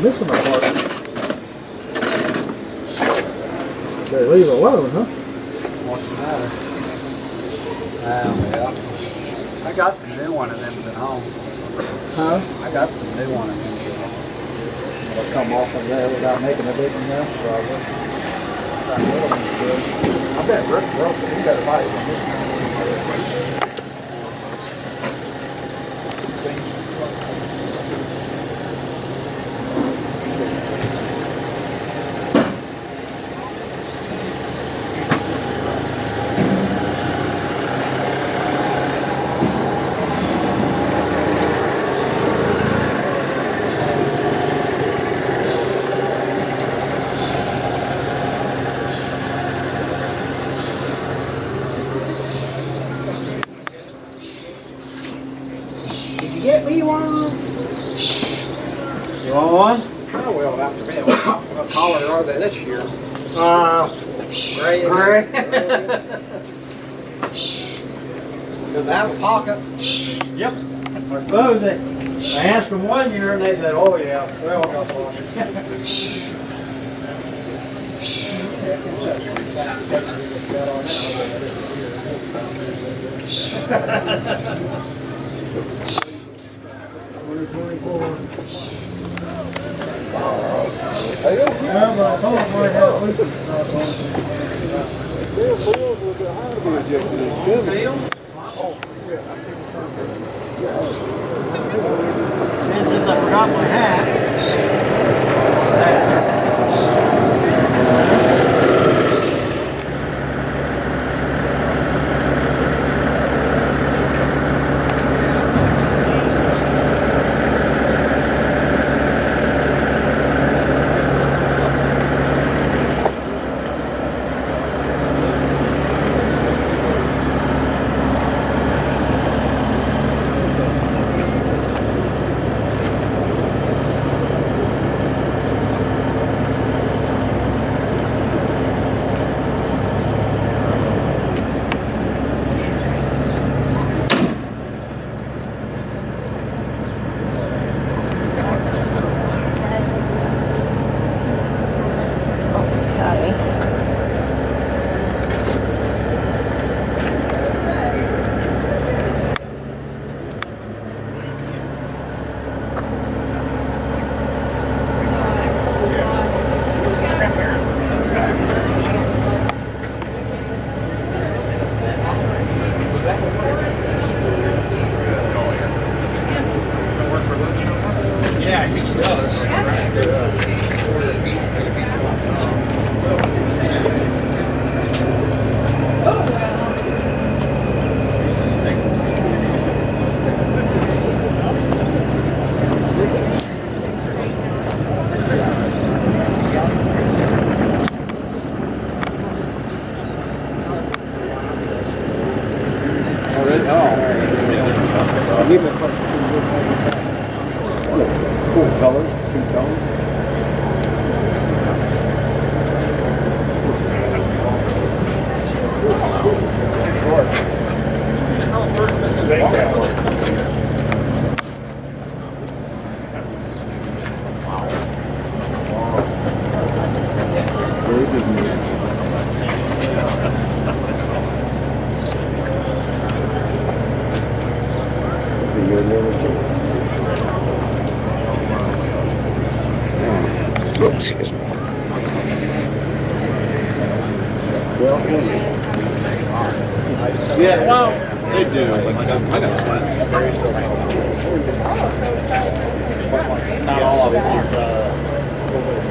missing a part. They leave it alone, huh? What's the matter? Yeah. I got some new one of them at home. Huh? I got some new one of them. It'll come off of there without making a big enough, probably. I bet Rick broke it. He got a bite on this. Get me one. You want one? I will, after me. What color are they this year? Gray. Does it have a pocket? Yep. I suppose they asked them 1 year and they said, oh yeah, well, I got one. Since I forgot my hat. Cool colors, two-tone. This is me. It's a good little. Oops, excuse me. Yeah, well, they do. I got not all of it is